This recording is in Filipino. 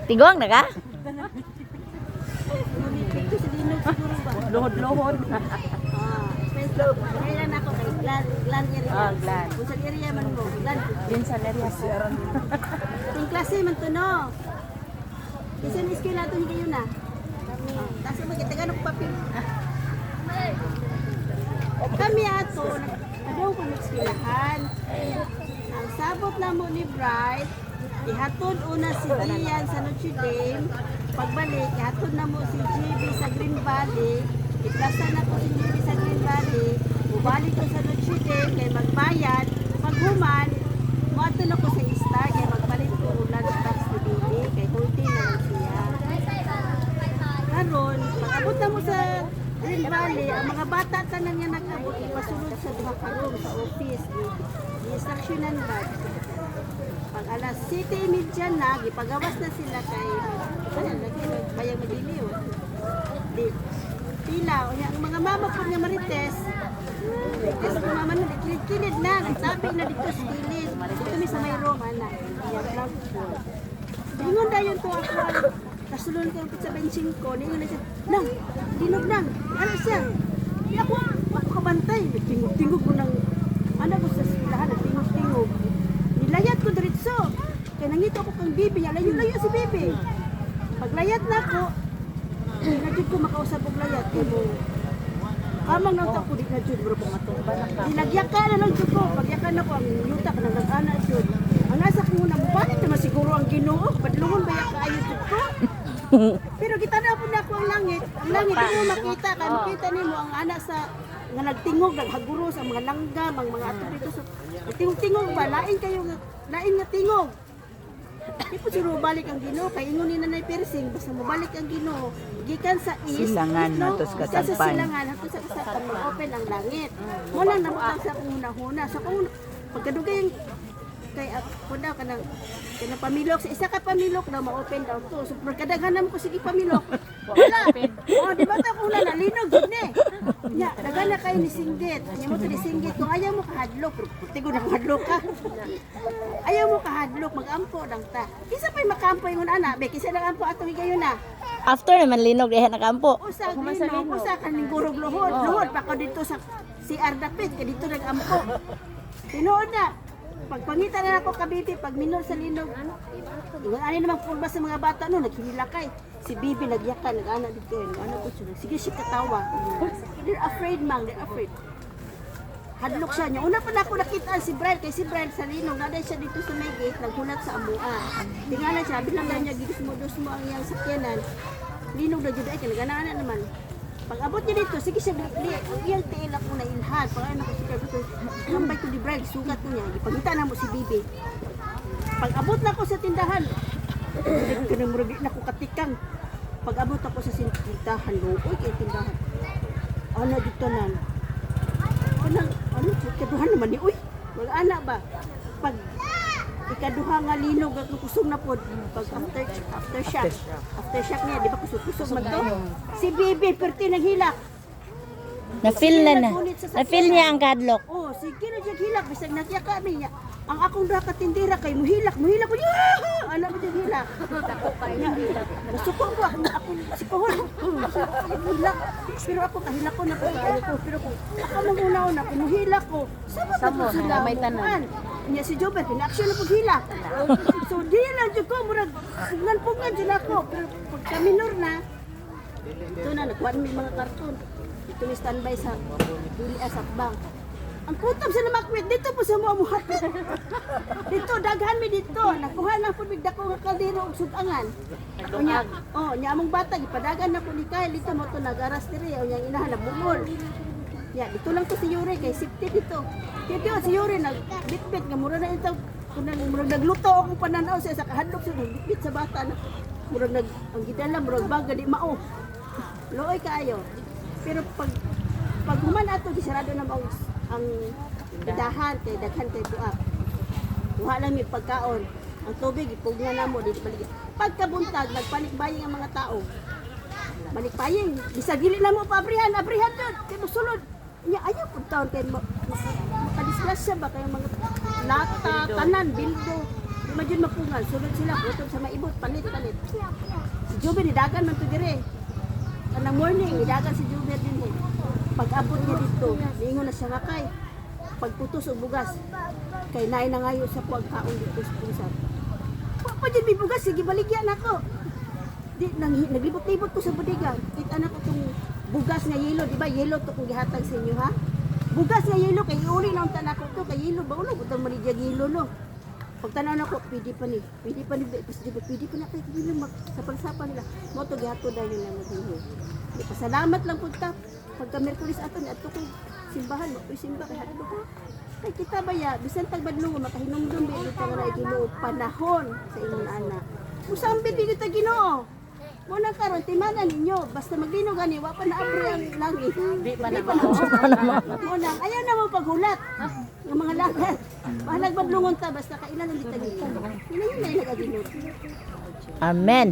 Tigong na ka? Luhod-luhod. Facebook. Kailan ako kay Glan area. Ah, Glan. Kung sa area man mo, Glan. Yun sa area sir. Yung klase man to no. Kasi yung skill nato hindi yun na. Tapos magkitagan ako papel. Kami ato, nagpadaw ko nagskilahan. Ang sabot na mo ni Bright, ihatod una si Gian sa Notre Dame. Pagbalik, ihatod na mo si GB sa Green Valley. Iplasa na ko si GB sa Green Valley. Bubalik ko sa Notre Dame, kaya magbayad. Paghuman, muato na ko sa Star, kaya magpalit ko ulan sa tax ni Bibi. Kaya kulti na lang siya. Karon, pag-abot na mo sa Green Valley, ang mga bata tanan nga nag-abot, ipasulod sa duha ka room sa office. I-instructionan ba? Pag alas 7:30 na, gipagawas na sila kay bayang madiliw. Di pila, ang mga mama po nga marites, marites ko mama na, kilid na, nagsabi na dito sa kilid. Dito mi sa may room, anak. Yung vlog ko. Ingon dayon to ako, kasulon ko sa benching ko, ningon na siya, nang, dinog nang, ano siya? Di ako kabantay, tingog mo ng, ano ko sa silahan, tingog. Nilayat ko diretso, kaya nangito ko kang bibi, layo si bibi. Paglayat na ko, nadjud ko makausap og layat kay mo. Kamang nang tako di nadjud bro pong ato. Dilagyakan na lang jud ko, pagyakan ako ang yuta ka nang ana jud. Ang asa ko na mabalik naman siguro ang Ginoo, padlungon ba ya kaayo jud ko. Pero kita na po na ako ang langit. Ang langit di mo makita, kay makita nimo ang ana sa nga nagtingog, naghaguros ang mga langgam, ang mga ato dito sa tingog-tingog ba, lain nga tingog. Di po siguro balik ang Ginoo, kay ingon ni Nanay Persing, basta mabalik ang Ginoo, gikan sa east, Silangan no? natos Gikan kasampan. sa silangan, hatos sa kasampan, mag-open ang langit. Mo lang namutang sa akong huna-huna. Sa akong, pagkadugay yung, kay ako daw, kanang pamilok, sa isa ka pamilok daw, ma-open daw to. So, pagkadaghan naman ko, sige pamilok. Wala. O, di ba ito kung nalinog, yun eh. Ya, daghan na kayo ni Singgit. Anya mo ito ni Singgit, kung ayaw mo kahadlok, pero puti ko na kahadlok ka. Ayaw mo kahadlok, mag-ampo lang ta. Kisa pa'y makampo yung anak, be, kisa nag-ampo atong higayon na. After naman linog diha nakampo. Usa linog, usa kaning gurog luhod. Luhod pa ko dito sa CR Dapit, kaya dito nag-ampo. Tinuod na. Pagpangita na ako kabiti, pag minor sa linog, ingon ani namang pulba sa mga bata no, naghilakay. Si Bibi nagyakan, nag-ana dito, nag-ana ko siya. Sige siya katawa. They're afraid mang, they're afraid. Hadlok siya niya. Una pa na ako nakitaan si Brian, kay si Brian sa linog, naday siya dito sa may gate, naghulat sa amuan. Tingala siya, bilang niya, gidus mo ang iyang sakyanan. Linog na juday, kaya nag-ana naman. Pag abot niya dito, sige siya, ang iyang tiil ako na ilhan. Pag ano ko siya, nambay ko di Brian, sugat ko niya. Ipagita na mo si Bibi. Pag abot na ako sa tindahan, kanang na ako katikang. Pag abot ako sa tindahan, looy kay tindahan. Ano dito nan? Kanang, ano, ikaduhan naman ni, uy, mag-ana ba? Pag ikaduha nga linog at kusog na po, pag aftershock niya, di ba kusog man to? Si Bibi, perti nang hilak. Na-feel na na. Na-feel niya ang kadlok. Oh, sige na siya hilak, bisag nagya kami niya. Ang akong dra ka tindira kay muhilak ko. Yah! Ano ba yung hilak? Nasuko ko ako sikohon. Hilak. Pero ako kahilak ko na po kayo ko. Pero ako manguna-una ko muhilak ko. Sama sila may tanan. Niya si Jober, pina-action na paghilak. So di lang jud ko murag pungan sila ko. Pero pag kaminor na, ito na nagkuhan may mga karton. Ito ni standby sa duli sa bank. Ang kutob sa namakwit dito po sa mga muhat. Dito daghan mi dito. Nakuha na pud mig dako nga kaldero og sudangan. Unya, nya among bata gipadagan na ko ni Kyle dito mo to nagaras diri unya inahan na bungol. Ya, dito lang to si Yuri kay safety dito. Dito si Yuri nagbitbit nga mura na ito kunang murag nagluto akong pananaw sa kahadlok sa bitbit sa bata na. Murag ang gidala murag baga di mao. Looy kaayo. Pero pag human ato gisarado na mao ang dahan kay daghan kay buak. Kuha lang mi pagkaon. Ang tubig ipugna namo dito balik. Pagkabuntag nagpanikbaying ang mga tao. Balikbaying, bisagili na mo pa abrihan dun. Kay musulod. Nya ayaw pud taon kay makadisgrasya ba kay mga lata tanan bildo man dyan mapungal, sulod sila, butod sa maibot, palit. Si Juben, nidagan man to dire. Kanang morning, nidagan si Juben din eh. Pag-abot niya dito, niingon na siya nga kay. Pagputos o bugas, kay naay na ngayon sa pagkaon dito sa pusat. Pa dyan may bugas, sige baligyan ako. Naglibot-libot ko sa bodega. Kita na ko itong bugas nga yelo, di ba? Yelo to kung gihatag sa inyo ha. Bugas nga yelo, kay uli na ang tanak ko to, kay yelo ba ulo, butang manidyag yelo no. Pag tanaw na ko, pwede pa ni, pwede pa na kayo kailang sa pagsapan nila. Mo to gihatod dahil nila maghihi. Pasalamat lang po ta. Pagka Merkulis ato ni ato ko simbahan, magpisimba kay hadlo ko. Kay kita ba ya, bisan tagbadlong makahinumdum bi ito nga Ginoo panahon sa inyong anak. Usambi bi kita Ginoo. Mo na karon timanan ninyo, basta maglino gani wa pa naabri ang langit. Di pa na mo na ayaw na mo paghulat. Ng mga lagat. Bahalag badlongon ta basta kailan ulit ta Ginoo. Yun na nagaginoo. Amen.